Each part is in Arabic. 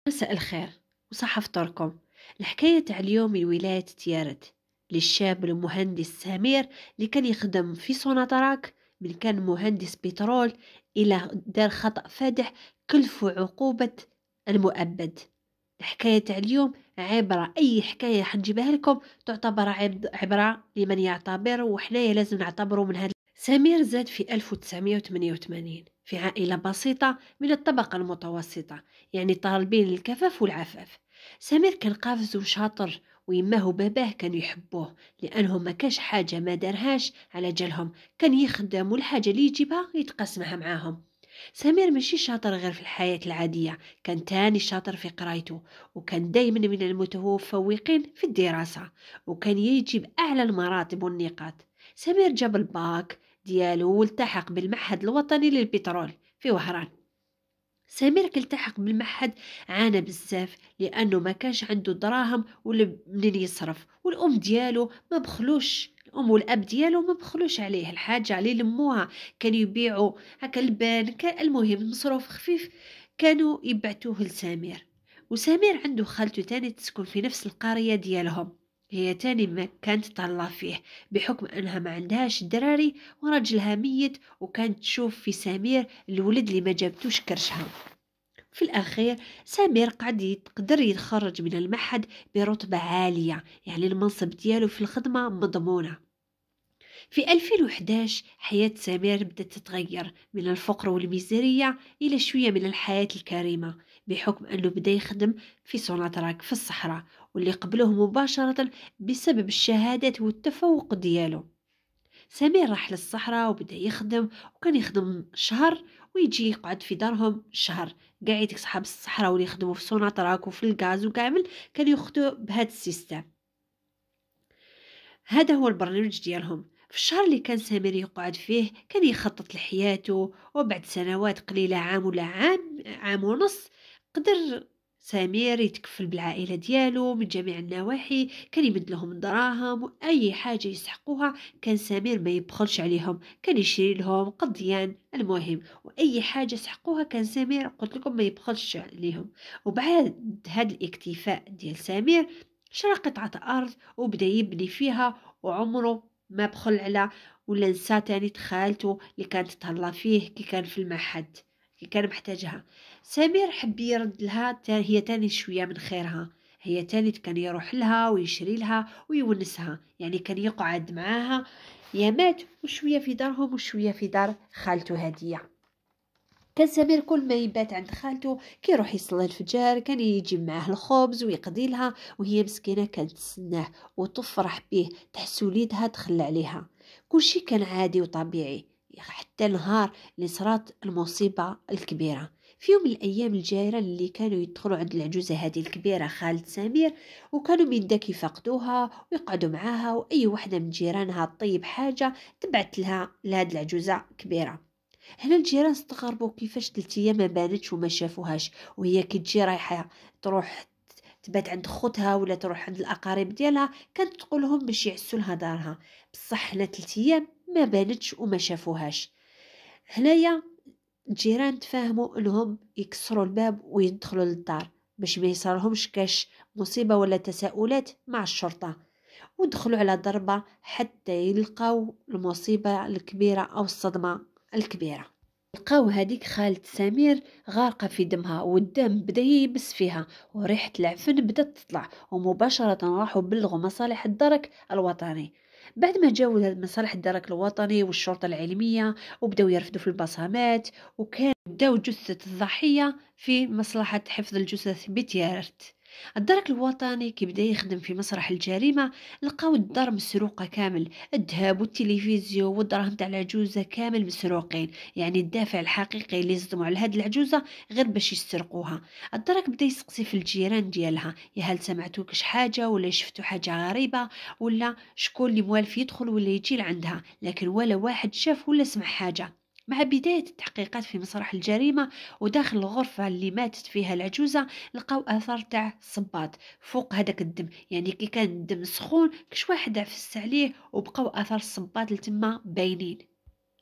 مساء الخير وصحة فطوركم. الحكاية تاع اليوم من ولاية تيارت للشاب المهندس سمير اللي كان يخدم في سوناتراك. من كان مهندس بترول إلى دار خطأ فادح كلفوا عقوبة المؤبد. الحكاية تاع اليوم عبرة، أي حكاية حنجيبها لكم تعتبر عبرة لمن يعتبر، وحنايا لازم نعتبره من هذا. سمير زاد في 1988 في عائلة بسيطة من الطبقة المتوسطة، يعني طالبين الكفاف والعفاف. سمير كان قافز وشاطر، ويماه وباباه كانوا يحبوه لأنه ما كاش حاجة ما دارهاش على جالهم، كان يخدم والحاجة اللي يجيبها يتقسمها معاهم. سمير ماشي شاطر غير في الحياة العادية، كان تاني شاطر في قرايته، وكان دايما من المتفوقين في الدراسة، وكان يجيب أعلى المراتب والنقاط. سمير جاب الباك ديالو والتحق بالمعهد الوطني للبترول في وهران. سمير كي التحق بالمعهد عانى بزاف لانه ما كانش عنده دراهم ولا منين يصرف، والام ديالو ما بخلوش، الام والاب ديالو ما بخلوش عليه الحاجه عليه لموها، كانوا يبيعوا هكا البان، كان المهم مصروف خفيف كانوا يبعتوه لسمير. وسمير عنده خالته تاني تسكن في نفس القريه ديالهم، هي تاني ما كانت تهلا فيه بحكم انها ما عندهاش دراري وراجلها ميت، وكانت تشوف في سمير الولد اللي ما جابتوش كرشها. في الأخير سمير قعد يقدر يتخرج من المعهد برتبة عالية، يعني المنصب ديالو في الخدمة مضمونة. في 2011 حياة سمير بدأت تتغير من الفقر والميزيرية إلى شوية من الحياة الكريمة، بحكم أنه بدأ يخدم في سوناتراك في الصحراء، واللي قبلوه مباشرة بسبب الشهادات والتفوق ديالو. سمير راح للصحراء وبدأ يخدم، وكان يخدم شهر ويجي يقعد في دارهم شهر. قاعد صحاب الصحراء واللي يخدموا في سوناتراك وفي الغاز وكامل كانوا يخدموا بهذا السيستم. هذا هو البرنامج ديالهم. في الشهر اللي كان سمير يقعد فيه كان يخطط لحياته، وبعد سنوات قليلة، عام ولا عام ونص، قدر سمير يتكفل بالعائلة ديالو من جميع النواحي، كان يمد لهم دراهم وأي حاجة يسحقوها كان سمير ما يبخلش عليهم، كان يشري لهم قضيان المهم، وأي حاجة سحقوها كان سمير قلت لكم ما يبخلش عليهم. وبعد هذا الاكتفاء ديال سمير شرى قطعة أرض وبدأ يبني فيها، وعمره ما بخل على ولا نسى تاني خالته اللي كانت تهلا فيه كي كان في المعهد، كي كان محتاجها. سمير حب يرد لها هي تاني شوية من خيرها، هي تاني كان يروح لها ويشري لها ويونسها، يعني كان يقعد معاها يا مات وشوية في دارهم وشوية في دار خالته هدية. كان سمير كل ما يبات عند خالته كي يروح يصلي الفجر كان يجيب معاه الخبز ويقضي لها، وهي مسكينة كانت تسناه وتفرح به، تحس وليدها تخلى عليها. كل شيء كان عادي وطبيعي حتى نهار اللي صرات المصيبة الكبيرة. في يوم من الأيام الجيران اللي كانوا يدخلوا عند العجوزة هذه الكبيرة خالة سمير، وكانوا من داك يفقدوها ويقعدوا معاها، وأي وحدة من جيرانها تطيب حاجة تبعت لها لهاد العجوزة كبيرة. هنا الجيران استغربوا كيفاش 3 ايام ما بانتش وما شافوهاش، وهي كي تجي رايحه تروح تبات عند خوتها ولا تروح عند الاقارب ديالها كانت تقول لهم باش يعسوا لها دارها، بصح هنا 3 ايام ما بانتش وما شافوهاش. هنايا الجيران تفاهموا انهم يكسروا الباب ويدخلوا للدار باش ما يصيرلهمش كاش مصيبه ولا تساؤلات مع الشرطه، ودخلوا على ضربه حتى يلقاو المصيبه الكبيره او الصدمه الكبيره. لقاو هذيك خالة سمير غارقة في دمها، والدم بدا ييبس فيها، وريحة العفن بدات تطلع، ومباشرة راحوا بلغوا مصالح الدرك الوطني. بعد ما جاوا مصالح الدرك الوطني والشرطة العلمية وبداو يرفدوا في البصمات، وكان داو جثة الضحية في مصلحة حفظ الجثث بتيارت. الدرك الوطني كي بدا يخدم في مسرح الجريمة لقاو الدار مسروقة كامل، الذهب والتلفزيون والدراهم تاع العجوزة كامل مسروقين، يعني الدافع الحقيقي اللي صدموا على هاد العجوزة غير باش يسرقوها. الدرك بدا يسقسي في الجيران ديالها، يا هل سمعتوا كش حاجة ولا شفتوا حاجة غريبة، ولا شكون اللي موالف يدخل ولا يجي لعندها، لكن ولا واحد شاف ولا سمع حاجة. مع بداية التحقيقات في مسرح الجريمة وداخل الغرفة اللي ماتت فيها العجوزة لقاو آثار تاع صباط فوق هذاك الدم، يعني كي كان الدم سخون كش واحد عفس عليه وبقاو آثار الصباط لتما باينين.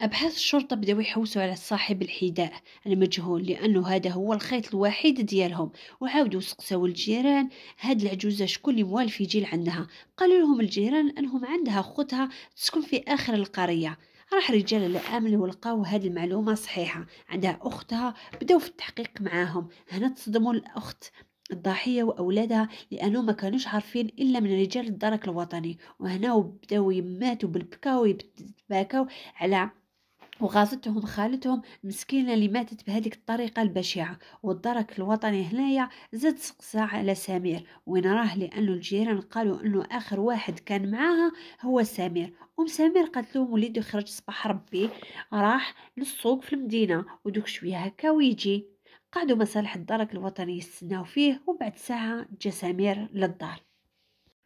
أبحاث الشرطة بداو يحوسوا على صاحب الحذاء المجهول، لأنه هذا هو الخيط الوحيد ديالهم. وعاودوا سقساو الجيران هاد العجوزة شكون اللي موالف يجي لعندها. قالوا لهم الجيران أنهم عندها خوتها تسكن في آخر القرية. راح رجال الأمن ولقاو هاد المعلومة صحيحة، عندها أختها. بداو في التحقيق معاهم. هنا تصدموا الأخت الضحية وأولادها، لأنهم ما كانوش عارفين إلا من رجال الدرك الوطني. وهنا بداو يماتوا بالبكاء ويتباكوا على وغازتهم خالتهم مسكينة اللي ماتت بهذيك الطريقة البشعة. والدرك الوطني هنايا زاد سقسا على سمير وين راه، لأنه الجيران قالوا أنه آخر واحد كان معاها هو سمير. سمير قالت لهم وليدو خرج صباح ربي راح للسوق في المدينة ودوك شوية هكا ويجي. قعدوا مصالح الدرك الوطني يستناو فيه، وبعد ساعة جا سمير للدار.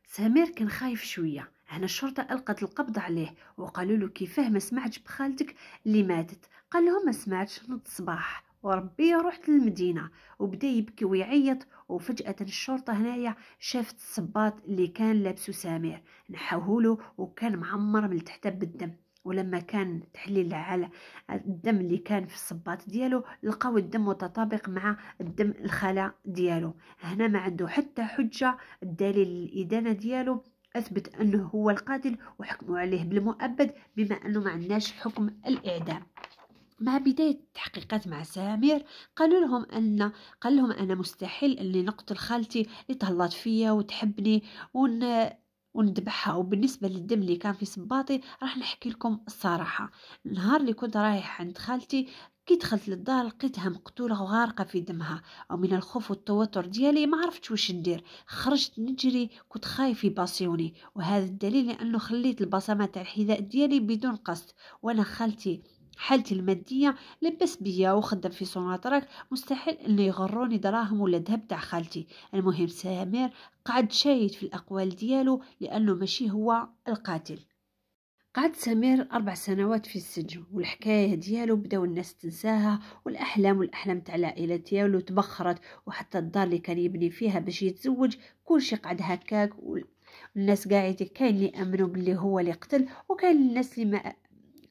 سمير كان خايف شوية. هنا الشرطة ألقت القبض عليه وقالوا له كيفاه ما سمعتش بخالتك اللي ماتت. قال لهم ما سمعتش، نض صباح وربي رحت للمدينة. وبدا يبكي ويعيط. وفجأة الشرطة هنايا شافت الصباط اللي كان لابسو سمير، نحوهوله وكان معمر من تحت بالدم. ولما كان تحليل على الدم اللي كان في الصباط ديالو لقاو الدم متطابق مع الدم الخلا ديالو. هنا ما عنده حتى حجة. الدليل الإدانة ديالو أثبت أنه هو القاتل وحكموا عليه بالمؤبد، بما أنه ما عندناش حكم الإعدام. مع بداية التحقيقات مع سمير قال لهم أنا مستحيل أني نقتل خالتي اللي تهلط فيا وتحبني وندبحها. وبالنسبة للدم اللي كان في صباطي راح نحكي لكم الصراحة. النهار اللي كنت رايح عند خالتي كي دخلت للدار لقيتها مقتولة وغارقة في دمها، ومن الخوف والتوتر ديالي ما عرفتش واش ندير. خرجت نجري، كنت خايف يباصيوني، وهذا الدليل لأنه خليت البصمات تاع الحذاء ديالي بدون قصد. وانا خالتي حالتي المادية لبس بيا وخدم في سوناطراك، مستحيل انه يغروني دراهم ولا ذهب تاع خالتي. المهم سمير قعد شايد في الأقوال ديالو لأنه ماشي هو القاتل. قعد سمير 4 سنوات في السجن، والحكاية ديالو بداو الناس تنساها، والأحلام تاع العائلة ديالو تبخرت. وحتى الدار اللي كان يبني فيها باش يتزوج كلشي قعد هكاك. والناس قاعدين كاين اللي امنوا باللي هو اللي قتل، وكاين الناس اللي ما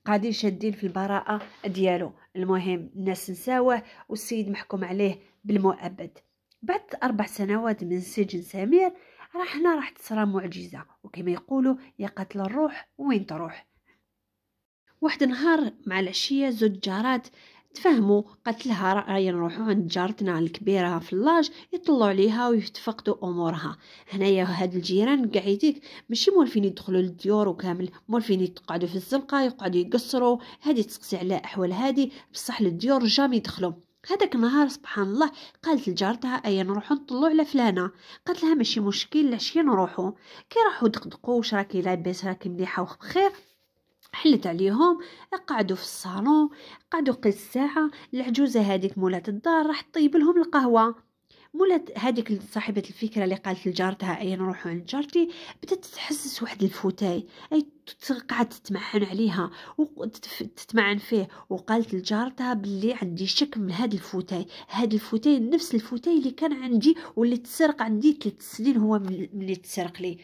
قاعدين شادين في البراءة ديالو. المهم الناس نساوه والسيد محكوم عليه بالمؤبد. بعد 4 سنوات من سجن سمير راح تصرى معجزة، وكما يقولوا يا قتل الروح وين تروح. واحد نهار مع العشية زوج جارات تفهموا، قالت لها رأي نروحوا عند جارتنا الكبيرة في اللاج يطلعوا عليها ويتفقدوا أمورها. هنايا هاد الجيران قاعدين ماشي مولفين يدخلوا للديور وكامل، مولفين يقعدوا في الزنقة يقعدوا يقصروا. هادي تسقسي على أحوال هادي بصح للديور جام يدخلوا. هذاك النهار سبحان الله قالت لجارتها ايا نروحوا نطلعوا على فلانه. قالت لها ماشي مشكل، العشيه نروحوا. كي راحوا دقدقوا واش راكي لاباس راكي مليحه وبخير، حلت عليهم. قعدوا في الصالون، قعدوا قيس ساعه. العجوزه هذيك مولات الدار راح تطيب لهم القهوه. مولات هذيك صاحبه الفكره اللي قالت لجارتها اي نروحوا عند جارتي بدات تحسس واحد الفوتاي، اي قعدت تتمعن عليها وتتمعن فيه. وقالت لجارتها باللي عندي شك من هذا الفوتاي نفس الفوتاي اللي كان عندي واللي تسرق عندي 3 سنين، هو من اللي تسرق لي.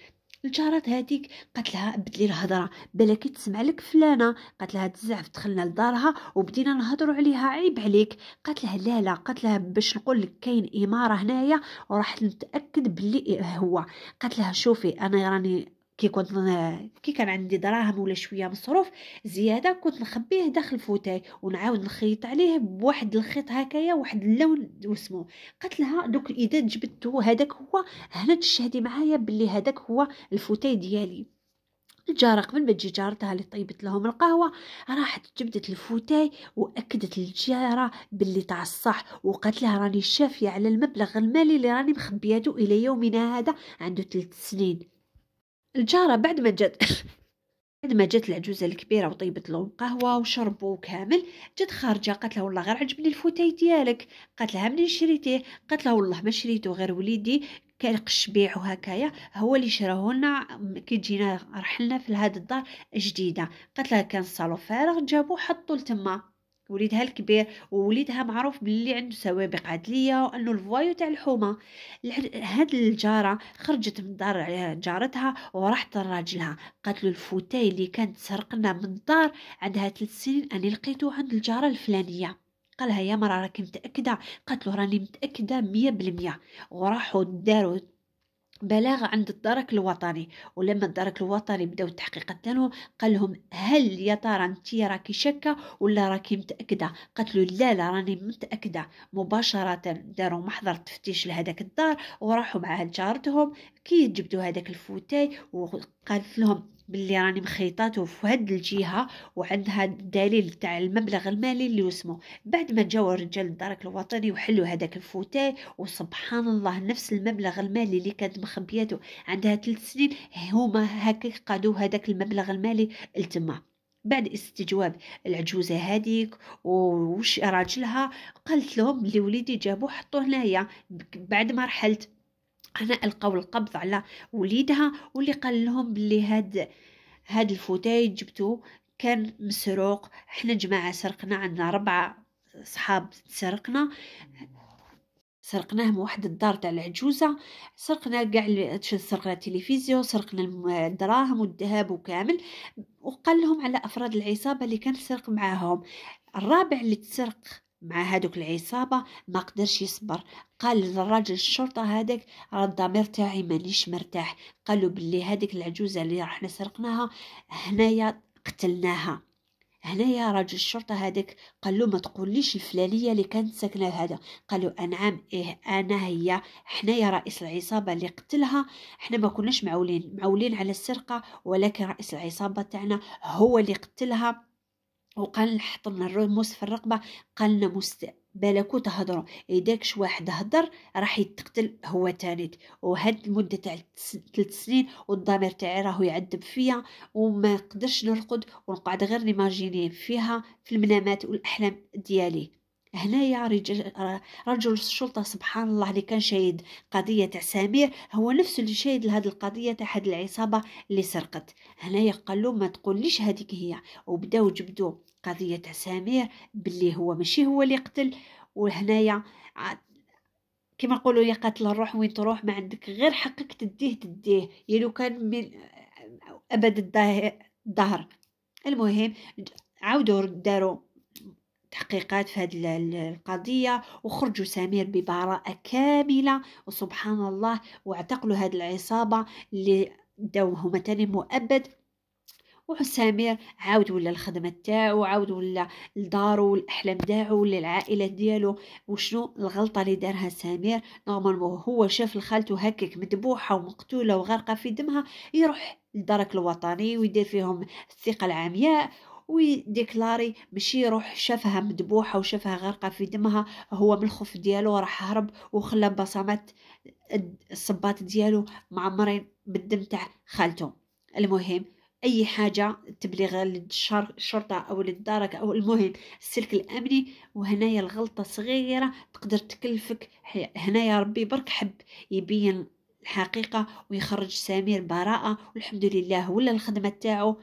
الجارات هذيك قالت لها بدلي الهضره بلاكي تسمع لك فلانه. قالت لها تزعف دخلنا لدارها وبدينا نهضروا عليها عيب عليك. قالت لها لا قالت لها باش نقول لك كاين اماره هنايا وراح نتاكد باللي هو. قالت لها شوفي انا راني كي كان عندي دراهم ولا شويه مصروف زياده كنت نخبيه داخل فوتاي ونعاود نخيط عليه بواحد الخيط هكايا واحد اللون واسمه. قالت لها دوك اذا جبته هذاك هو هنا تشهدي معايا باللي هذاك هو الفوتاي ديالي. الجارة قبل ما تجي جارتها اللي طيبت لهم القهوة راحت جبدت الفوتاي وأكدت للجارة باللي تاع الصح، وقالت لها راني شافية على المبلغ المالي اللي راني مخبياته إلى يومنا هذا عنده 3 سنين. الجارة بعد ما جات العجوزة الكبيرة وطيبت لهم قهوة وشربوا كامل، جات خارجة قالت لها والله غير عجبني الفوتاي ديالك. قالت لها منين شريتيه؟ قالت لها والله ما شريته، غير وليدي كان قش بيع وهكايا هو اللي شراه لنا كي جينا رحلنا في هذه الدار جديدة. قالت لها كان الصالون فارغ جابوه حطوا لتما. وليدها الكبير، ووليدها معروف باللي عنده سوابق عدليه وانه الفوايو تاع الحومه. هاد الجاره خرجت من دار جارتها وراحت لراجلها، قالت له الفوتاي اللي كانت سرقنا من الدار عندها 3 سنين اني لقيته عند الجاره الفلانيه. قالها يا مرة راكي متأكدة؟ قالت له راني متأكدة 100%. وراحوا داروا بلاغ عند الدرك الوطني، ولما الدرك الوطني بداو التحقيقات تاعهم قال لهم هل يا ترى انتي راكي شاكه ولا راكي متاكده؟ قالت له لا لا راني متاكده. مباشره داروا محضر تفتيش لهذاك الدار وراحوا مع جارتهم كي جبدوا هذاك الفوتاي، وقالت لهم باللي راني مخيطاته في هاد الجهه وعندها الدليل تاع المبلغ المالي اللي وسمه. بعد ما جاوا رجال الدرك الوطني وحلوا هذاك الفوتاي، وسبحان الله نفس المبلغ المالي اللي كانت مخبياته عندها 3 سنين هما هكا قادوا هذاك المبلغ المالي التما. بعد استجواب العجوزة هذيك وش راجلها، قالت لهم بلي وليدي جابوه حطوه هنايا بعد ما رحلت. انا القوا القبض على وليدها، واللي قال لهم بلي هاد الفوتاي جبتو كان مسروق. احنا جماعة سرقنا، عندنا 4 صحاب سرقناه من واحد الدار تاع العجوزة. سرقنا كاع سرقنا التلفزيون، سرقنا الدراهم والذهب وكامل. وقال لهم على افراد العصابة اللي كان سرق معاهم. الرابع اللي تسرق مع هادوك العصابة ما قدرش يصبر، قال للراجل الشرطة هذاك الضمير تاعي مانيش مرتاح. قالوا باللي هذيك العجوزة اللي رحنا سرقناها هنايا قتلناها. هنايا راجل الشرطة هذاك قال له ما تقوليش الفلانية اللي كانت ساكنة هذا. قالوا نعم إيه أنا هي، حنايا رئيس العصابة اللي قتلها. احنا ما كناش معولين على السرقة، ولكن رئيس العصابة تاعنا هو اللي قتلها. وقال حط لنا الرموز في الرقبة، قال لنا بالكو تهضروا إذاكش واحد هضر راح يتقتل هو تاني. وهاد المدة تاع 3 سنين والضمير تاعي راهو يعذب فيا وما قدرش نرقد ونقعد غير نيماجيني فيها في المنامات والأحلام ديالي. هنايا رجل الشرطة سبحان الله اللي كان شاهد قضية تاع سمير هو نفسه اللي شاهد لهاد القضية تاع هاد العصابة اللي سرقت. هنايا قال له ما تقوليش هذيك هي، وبداو جبدوا قضية تاع سمير باللي هو ماشي هو اللي قتل. وهنايا كما نقولوا يا قاتل الروح وين تروح ما عندك غير حقك تديه لو كان من ابد الدهر. المهم عاودوا داروا تحقيقات في هذه القضية وخرجوا سمير ببراءة كاملة وسبحان الله، واعتقلوا هذه العصابة اللي داو هما تاني مؤبد. وسمير عاود ولا الخدمة تاعو، عاود ولا لدارو والاحلام تاعو ولا العائله ديالو. وشنو الغلطه اللي دارها سمير؟ نورمالمون هو شاف الخالته هكاك مذبوحه ومقتوله وغارقه في دمها، يروح للدرك الوطني ويدير فيهم الثقه العمياء ويديكلاري، ماشي يروح شافها مذبوحه وشافها غارقه في دمها هو من الخوف ديالو راح هرب وخلى بصمات الصباط ديالو معمرين بالدم تاع خالته. المهم اي حاجه تبليغ للشرطه او للدرك او المهم السلك الامني. وهنايا الغلطه صغيره تقدر تكلفك. هنايا ربي برك حب يبين الحقيقه ويخرج سمير براءه، والحمد لله ولا الخدمه تاعو